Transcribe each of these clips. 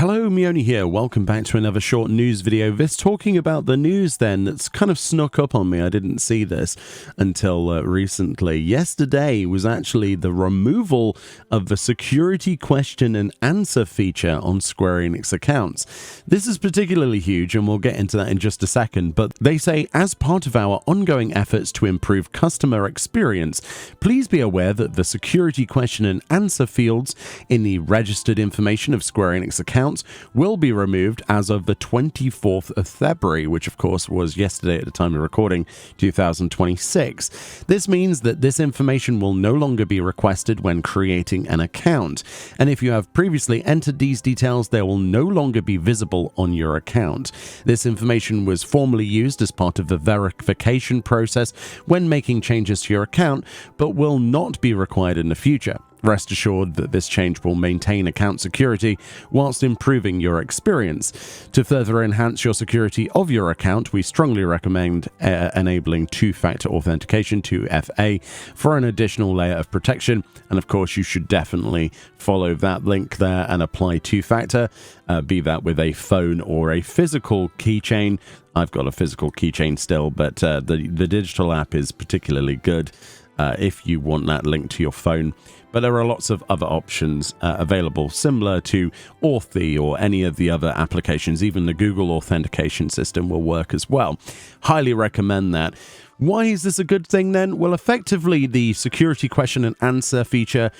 Hello, Meoni here. Welcome back to another short news video. This talking about the news then that's kind of snuck up on me. I didn't see this until recently. Yesterday was actually the removal of the security question and answer feature on Square Enix accounts. This is particularly huge, and we'll get into that in just a second, but they say, as part of our ongoing efforts to improve customer experience, please be aware that the security question and answer fields in the registered information of Square Enix accounts will be removed as of the 24th of February, which of course was yesterday at the time of recording, 2026. This means that this information will no longer be requested when creating an account, and if you have previously entered these details, they will no longer be visible on your account. This information was formerly used as part of the verification process when making changes to your account, but will not be required in the future. Rest assured that this change will maintain account security whilst improving your experience. To further enhance your security of your account, we strongly recommend enabling two-factor authentication, 2FA, for an additional layer of protection. And of course, you should definitely follow that link there and apply two-factor, be that with a phone or a physical keychain. I've got a physical keychain still, but the digital app is particularly good if you want that link to your phone. But there are lots of other options available, similar to Authy or any of the other applications. Even the Google authentication system will work as well. Highly recommend that. Why is this a good thing then? Well, effectively, the security question and answer feature,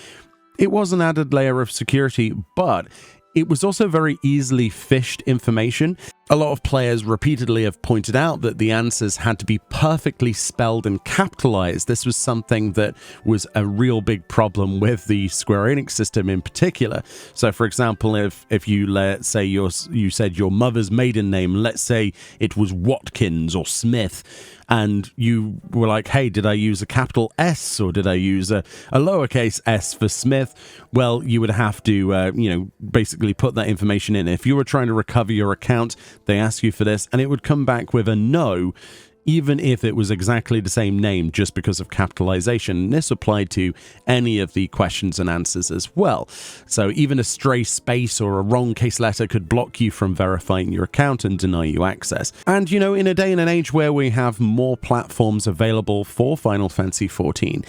it was an added layer of security, but it was also very easily phished information. A lot of players repeatedly have pointed out that the answers had to be perfectly spelled and capitalized. This was something that was a real big problem with the Square Enix system in particular. So, for example, if you, let's say you said your mother's maiden name, let's say it was Watkins or Smith, and you were like, hey, did I use a capital S or did I use a lowercase s for Smith? Well, you would have to, basically put that information in. If you were trying to recover your account, they ask you for this, and it would come back with a no, even if it was exactly the same name, just because of capitalization. And this applied to any of the questions and answers as well. So even a stray space or a wrong case letter could block you from verifying your account and deny you access. And, in a day and an age where we have more platforms available for Final Fantasy XIV,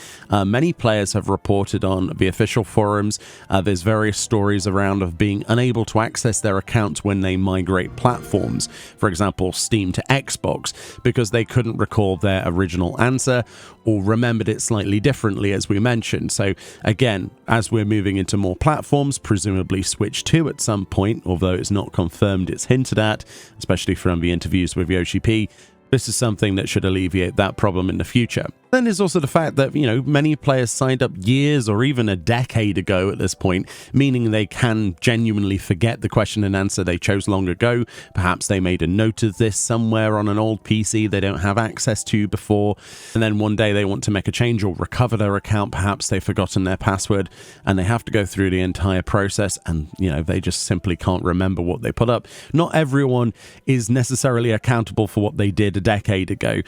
many players have reported on the official forums. There's various stories around of being unable to access their accounts when they migrate platforms. For example, Steam to Xbox, because they couldn't recall their original answer or remembered it slightly differently, as we mentioned. So again, as we're moving into more platforms, presumably Switch 2 at some point, although it's not confirmed, it's hinted at, especially from the interviews with Yoshi P, this is something that should alleviate that problem in the future. Then there's also the fact that, many players signed up years or even a decade ago at this point, meaning they can genuinely forget the question and answer they chose long ago. Perhaps they made a note of this somewhere on an old PC they don't have access to before, and then one day they want to make a change or recover their account. Perhaps they've forgotten their password and they have to go through the entire process, and, they just simply can't remember what they put up. Not everyone is necessarily accountable for what they did a decade ago.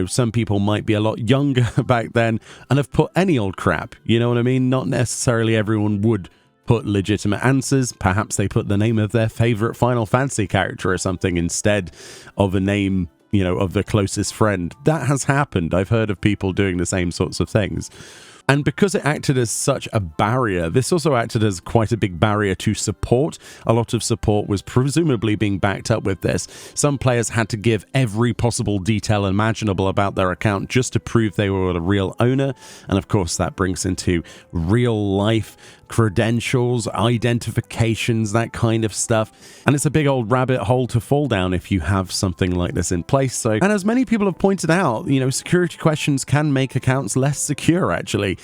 Some people might be a lot younger back then and have put any old crap, you know what I mean? Not necessarily everyone would put legitimate answers. Perhaps they put the name of their favorite Final Fantasy character or something instead of a name, of the closest friend. That has happened. I've heard of people doing the same sorts of things. And because it acted as such a barrier, this also acted as quite a big barrier to support. A lot of support was presumably being backed up with this. Some players had to give every possible detail imaginable about their account just to prove they were the real owner. And of course, that brings into real life credentials, identifications, that kind of stuff. And it's a big old rabbit hole to fall down if you have something like this in place. So, and as many people have pointed out, security questions can make accounts less secure, actually.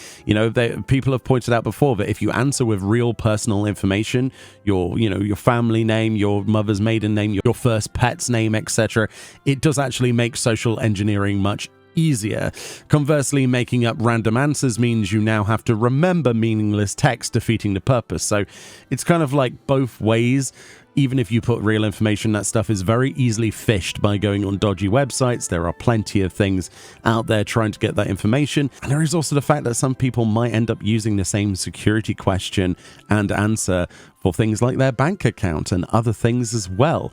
People have pointed out before that if you answer with real personal information, your family name, your mother's maiden name, your first pet's name, etc., it does actually make social engineering much easier. Conversely, making up random answers means you now have to remember meaningless text, defeating the purpose. So it's kind of like both ways. Even if you put real information, that stuff is very easily phished by going on dodgy websites. There are plenty of things out there trying to get that information. And there is also the fact that some people might end up using the same security question and answer for things like their bank account and other things as well.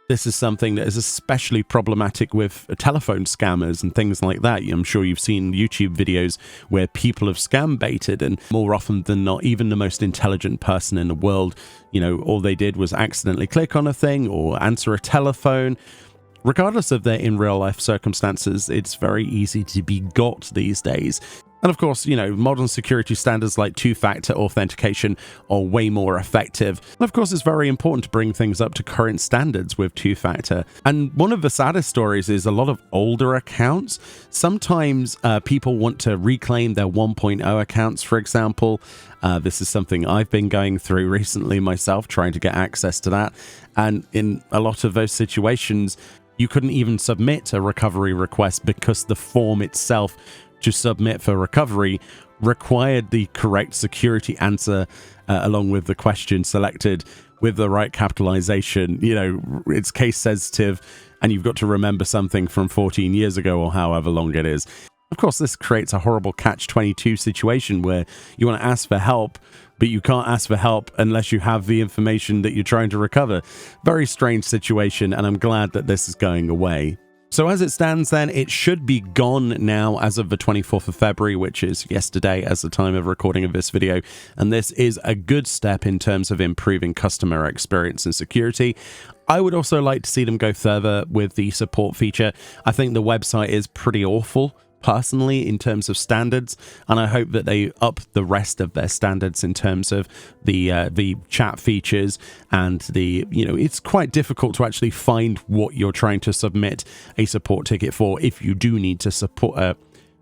This is something that is especially problematic with telephone scammers and things like that. I'm sure you've seen YouTube videos where people have scam baited, and more often than not, even the most intelligent person in the world, all they did was accidentally click on a thing or answer a telephone. Regardless of their in real life circumstances, it's very easy to be got these days. And of course, modern security standards like two-factor authentication are way more effective. And of course, it's very important to bring things up to current standards with two-factor. And one of the saddest stories is a lot of older accounts. Sometimes people want to reclaim their 1.0 accounts, for example. This is something I've been going through recently myself, trying to get access to that. And in a lot of those situations, you couldn't even submit a recovery request because the form itself to submit for recovery required the correct security answer along with the question selected with the right capitalization. It's case sensitive, and you've got to remember something from 14 years ago or however long it is. Of course, this creates a horrible catch-22 situation where you want to ask for help, but you can't ask for help unless you have the information that you're trying to recover. Very strange situation, and I'm glad that this is going away. So as it stands then, it should be gone now as of the 24th of February, which is yesterday as the time of recording of this video. And this is a good step in terms of improving customer experience and security. I would also like to see them go further with the support feature. I think the website is pretty awful, personally, in terms of standards, and I hope that they up the rest of their standards in terms of the chat features and it's quite difficult to actually find what you're trying to submit a support ticket for. If you do need to support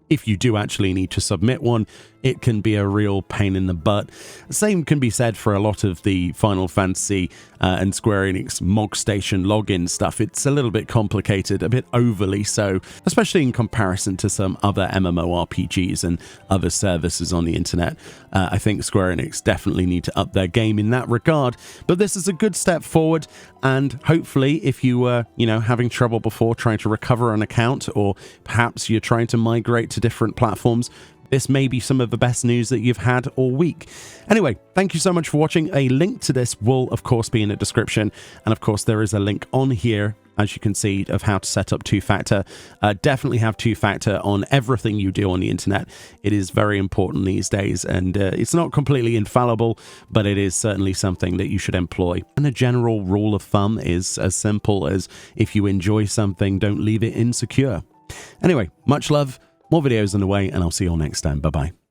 if you do actually need to submit one, it can be a real pain in the butt. Same can be said for a lot of the Final Fantasy and Square Enix Mog Station login stuff. It's a little bit complicated, a bit overly so, especially in comparison to some other MMORPGs and other services on the internet. I think Square Enix definitely need to up their game in that regard, but this is a good step forward, and hopefully if you were, having trouble before trying to recover an account, or perhaps you're trying to migrate to different platforms, this may be some of the best news that you've had all week. Anyway, thank you so much for watching. A link to this will, of course, be in the description. And of course, there is a link on here, as you can see, of how to set up two-factor. Definitely have two-factor on everything you do on the internet. It is very important these days, and it's not completely infallible, but it is certainly something that you should employ. And a general rule of thumb is as simple as, if you enjoy something, don't leave it insecure. Anyway, much love. More videos on the way, and I'll see you all next time. Bye-bye.